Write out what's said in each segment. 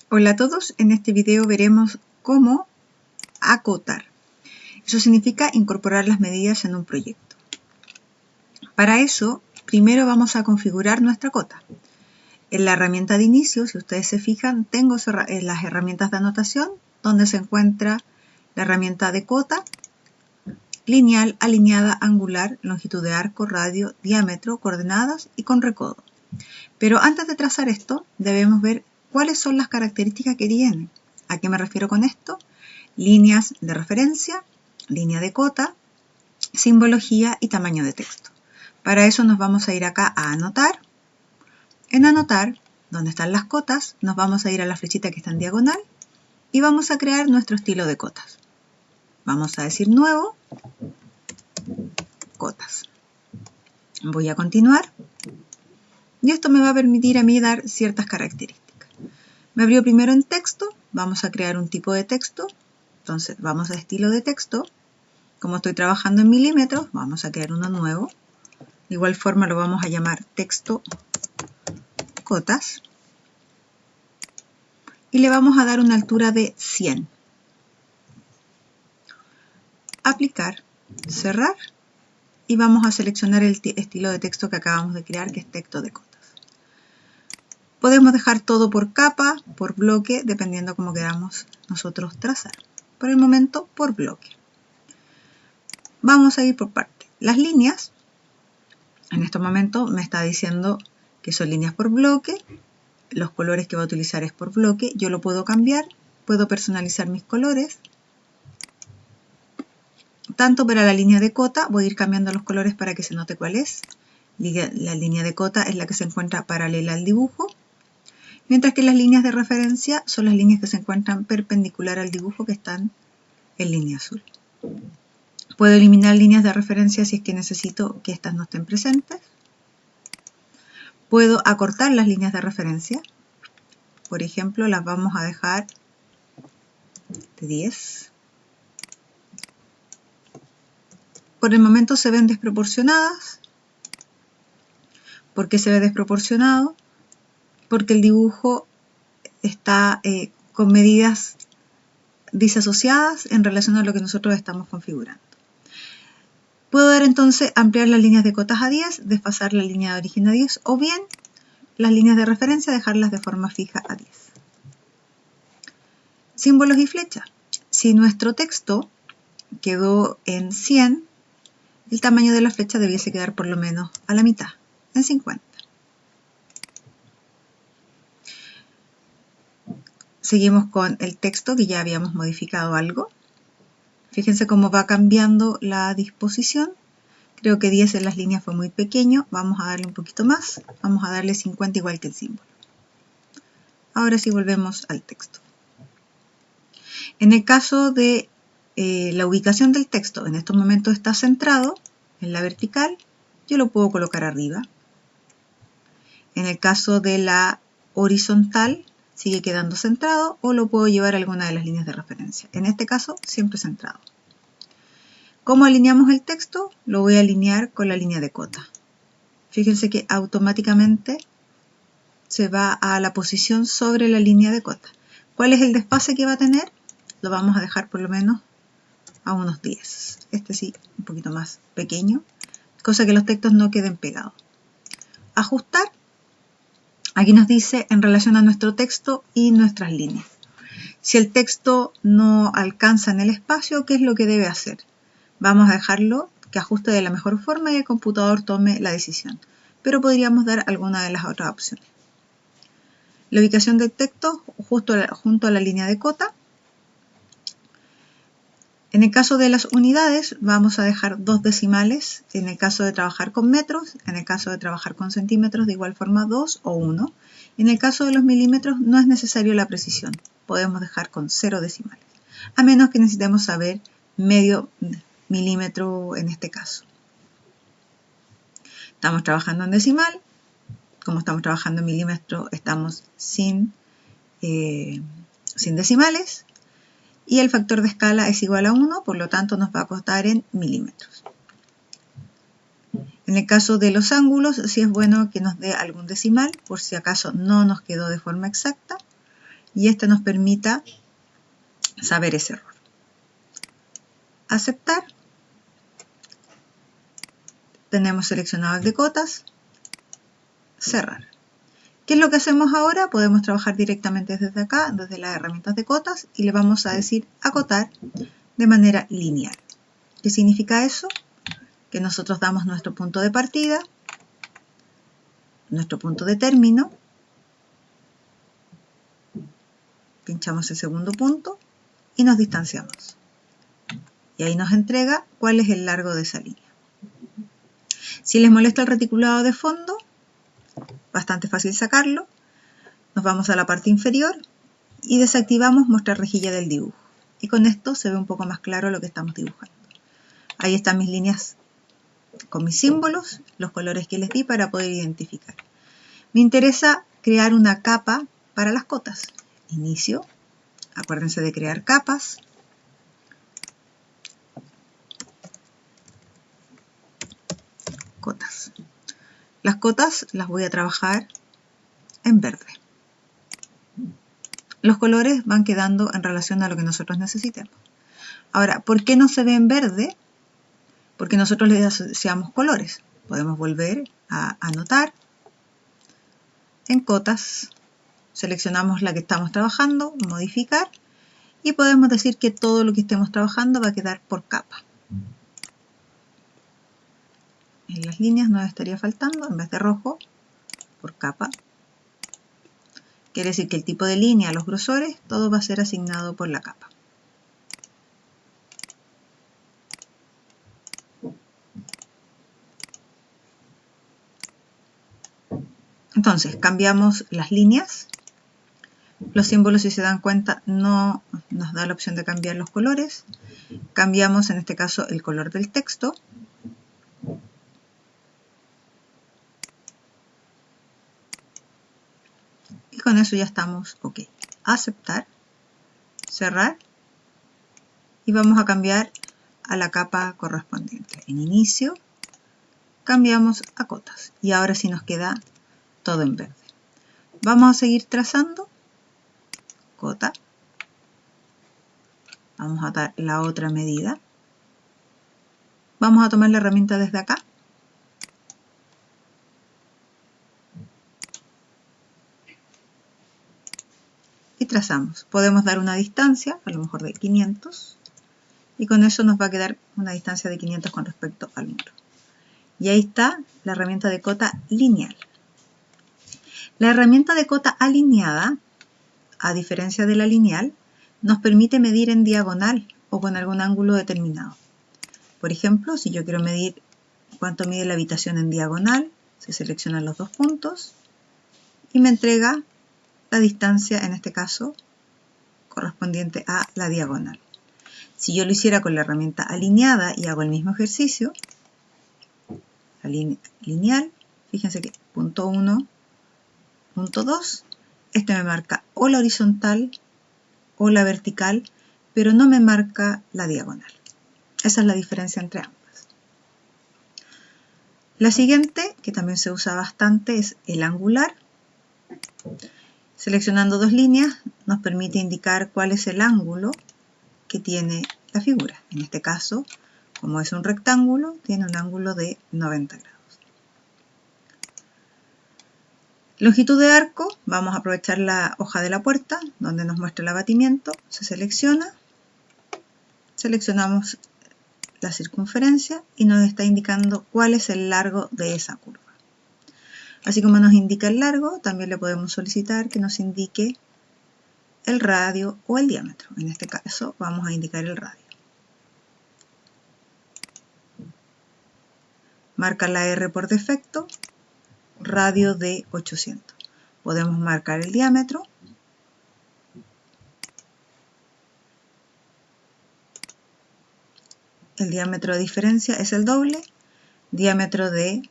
Hola a todos, en este video veremos cómo acotar. Eso significa incorporar las medidas en un proyecto. Para eso, primero vamos a configurar nuestra cota. En la herramienta de inicio, si ustedes se fijan, tengo las herramientas de anotación, donde se encuentra la herramienta de cota, lineal, alineada, angular, longitud de arco, radio, diámetro, coordenadas y con recodo. Pero antes de trazar esto, debemos ver cuáles son las características que tiene. ¿A qué me refiero con esto? Líneas de referencia, línea de cota, simbología y tamaño de texto. Para eso nos vamos a ir acá a anotar. En anotar, donde están las cotas, nos vamos a ir a la flechita que está en diagonal y vamos a crear nuestro estilo de cotas. Vamos a decir nuevo, cotas. Voy a continuar y esto me va a permitir a mí dar ciertas características. Me abrió primero en texto, vamos a crear un tipo de texto, entonces vamos a estilo de texto, como estoy trabajando en milímetros, vamos a crear uno nuevo, de igual forma lo vamos a llamar texto cotas y le vamos a dar una altura de 100. Aplicar, cerrar y vamos a seleccionar el estilo de texto que acabamos de crear, que es texto de cotas. Podemos dejar todo por capa, por bloque, dependiendo cómo queramos nosotros trazar. Por el momento, por bloque. Vamos a ir por parte. Las líneas, en este momento me está diciendo que son líneas por bloque. Los colores que va a utilizar es por bloque. Yo lo puedo cambiar, puedo personalizar mis colores. Tanto para la línea de cota, voy a ir cambiando los colores para que se note cuál es. La línea de cota es la que se encuentra paralela al dibujo, mientras que las líneas de referencia son las líneas que se encuentran perpendicular al dibujo, que están en línea azul. Puedo eliminar líneas de referencia si es que necesito que estas no estén presentes. Puedo acortar las líneas de referencia. Por ejemplo, las vamos a dejar de 10. Por el momento se ven desproporcionadas. ¿Por qué se ve desproporcionado? Porque el dibujo está con medidas disasociadas en relación a lo que nosotros estamos configurando. Puedo dar entonces ampliar las líneas de cotas a 10, desfasar la línea de origen a 10, o bien las líneas de referencia dejarlas de forma fija a 10. Símbolos y flechas. Si nuestro texto quedó en 100, el tamaño de la flecha debiese quedar por lo menos a la mitad, en 50. Seguimos con el texto, que ya habíamos modificado algo. Fíjense cómo va cambiando la disposición. Creo que 10 en las líneas fue muy pequeño. Vamos a darle un poquito más. Vamos a darle 50 igual que el símbolo. Ahora sí volvemos al texto. En el caso de la ubicación del texto, en estos momentos está centrado en la vertical. Yo lo puedo colocar arriba. En el caso de la horizontal, sigue quedando centrado o lo puedo llevar a alguna de las líneas de referencia. En este caso, siempre centrado. ¿Cómo alineamos el texto? Lo voy a alinear con la línea de cota. Fíjense que automáticamente se va a la posición sobre la línea de cota. ¿Cuál es el desfase que va a tener? Lo vamos a dejar por lo menos a unos 10. Este sí, un poquito más pequeño, cosa que los textos no queden pegados. Ajustar. Aquí nos dice en relación a nuestro texto y nuestras líneas. Si el texto no alcanza en el espacio, ¿qué es lo que debe hacer? Vamos a dejarlo que ajuste de la mejor forma y el computador tome la decisión. Pero podríamos dar alguna de las otras opciones. La ubicación del texto junto a la línea de cota. En el caso de las unidades, vamos a dejar 2 decimales. En el caso de trabajar con metros, en el caso de trabajar con centímetros, de igual forma 2 o 1. En el caso de los milímetros, no es necesario la precisión. Podemos dejar con 0 decimales. A menos que necesitemos saber medio milímetro en este caso. Estamos trabajando en decimal. Como estamos trabajando en milímetros, estamos sin decimales. Y el factor de escala es igual a 1, por lo tanto nos va a costar en milímetros. En el caso de los ángulos, sí es bueno que nos dé algún decimal, por si acaso no nos quedó de forma exacta. y este nos permita saber ese error. Aceptar. Tenemos seleccionado el de cotas. Cerrar. ¿Qué es lo que hacemos ahora? Podemos trabajar directamente desde acá, desde las herramientas de cotas, y le vamos a decir acotar de manera lineal. ¿Qué significa eso? Que nosotros damos nuestro punto de partida, nuestro punto de término, pinchamos el segundo punto y nos distanciamos. Y ahí nos entrega cuál es el largo de esa línea. Si les molesta el reticulado de fondo, bastante fácil sacarlo. Nos vamos a la parte inferior y desactivamos mostrar rejilla del dibujo. Y con esto se ve un poco más claro lo que estamos dibujando. Ahí están mis líneas con mis símbolos, los colores que les di para poder identificar. Me interesa crear una capa para las cotas. Inicio. Acuérdense de crear capas. Cotas. Las cotas las voy a trabajar en verde. Los colores van quedando en relación a lo que nosotros necesitemos. Ahora, ¿por qué no se ve en verde? Porque nosotros le asociamos colores. Podemos volver a anotar. En cotas, seleccionamos la que estamos trabajando, modificar, y podemos decir que todo lo que estemos trabajando va a quedar por capa. En las líneas nos estaría faltando, en vez de rojo, por capa. Quiere decir que el tipo de línea, los grosores, todo va a ser asignado por la capa. Entonces, cambiamos las líneas. Los símbolos, si se dan cuenta, no nos da la opción de cambiar los colores. Cambiamos, en este caso, el color del texto. Y con eso ya estamos ok. Aceptar, cerrar, y vamos a cambiar a la capa correspondiente. En inicio, cambiamos a cotas. Y ahora sí nos queda todo en verde. Vamos a seguir trazando. Cota. Vamos a dar la otra medida. Vamos a tomar la herramienta desde acá. Y trazamos. Podemos dar una distancia, a lo mejor de 500. Y con eso nos va a quedar una distancia de 500 con respecto al muro. Y ahí está la herramienta de cota lineal. La herramienta de cota alineada, a diferencia de la lineal, nos permite medir en diagonal o con algún ángulo determinado. Por ejemplo, si yo quiero medir cuánto mide la habitación en diagonal, se seleccionan los dos puntos y me entrega la distancia, en este caso, correspondiente a la diagonal. Si yo lo hiciera con la herramienta alineada y hago el mismo ejercicio, lineal, fíjense que punto 1, punto 2, este me marca o la horizontal o la vertical, pero no me marca la diagonal. Esa es la diferencia entre ambas. La siguiente, que también se usa bastante, es el angular. Seleccionando dos líneas nos permite indicar cuál es el ángulo que tiene la figura. En este caso, como es un rectángulo, tiene un ángulo de 90 grados. Longitud de arco, vamos a aprovechar la hoja de la puerta, donde nos muestra el abatimiento. Se selecciona, seleccionamos la circunferencia y nos está indicando cuál es el largo de esa curva. Así como nos indica el largo, también le podemos solicitar que nos indique el radio o el diámetro. En este caso vamos a indicar el radio. Marca la R por defecto, radio de 800. Podemos marcar el diámetro. El diámetro de diferencia es el doble, diámetro de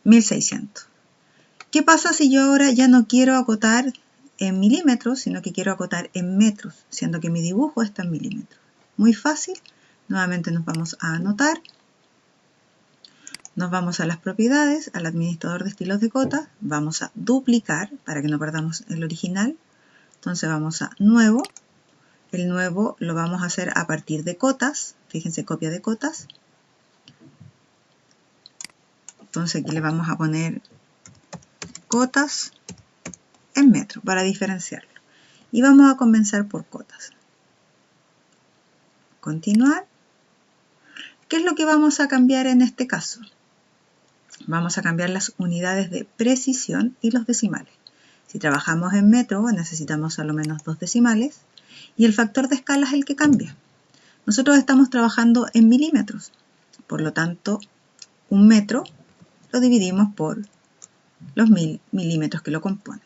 1600. ¿Qué pasa si yo ahora ya no quiero acotar en milímetros, sino que quiero acotar en metros, siendo que mi dibujo está en milímetros? Muy fácil. Nuevamente nos vamos a anotar. Nos vamos a las propiedades, al administrador de estilos de cotas, vamos a duplicar para que no perdamos el original, Entonces vamos a nuevo. El nuevo lo vamos a hacer a partir de cotas. Fíjense, copia de cotas. Entonces aquí le vamos a poner cotas en metro para diferenciarlo. Y vamos a comenzar por cotas. Continuar. ¿Qué es lo que vamos a cambiar en este caso? Vamos a cambiar las unidades de precisión y los decimales. Si trabajamos en metro, necesitamos a lo menos 2 decimales y el factor de escala es el que cambia. Nosotros estamos trabajando en milímetros, por lo tanto, un metro lo dividimos por los 1000 milímetros que lo componen.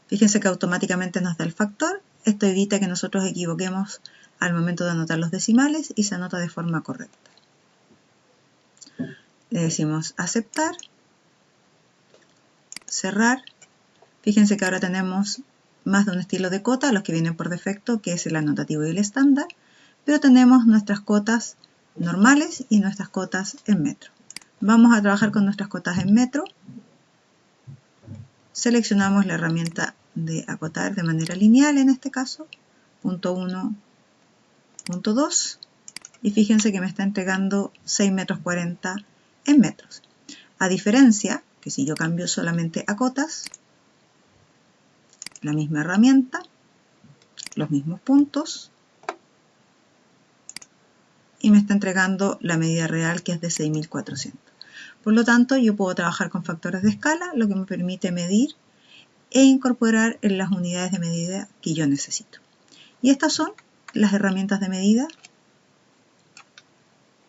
Fíjense que automáticamente nos da el factor. Esto evita que nosotros equivoquemos al momento de anotar los decimales y se anota de forma correcta. Le decimos aceptar, cerrar. Fíjense que ahora tenemos más de un estilo de cota, los que vienen por defecto, que es el anotativo y el estándar, pero tenemos nuestras cotas normales y nuestras cotas en metro. Vamos a trabajar con nuestras cotas en metro. Seleccionamos la herramienta de acotar de manera lineal en este caso, punto 1, punto 2, y fíjense que me está entregando 6 metros 40 en metros. A diferencia que si yo cambio solamente a cotas, la misma herramienta, los mismos puntos, y me está entregando la medida real que es de 6400. Por lo tanto, yo puedo trabajar con factores de escala, lo que me permite medir e incorporar en las unidades de medida que yo necesito. Y estas son las herramientas de medida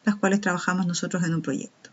las cuales trabajamos nosotros en un proyecto.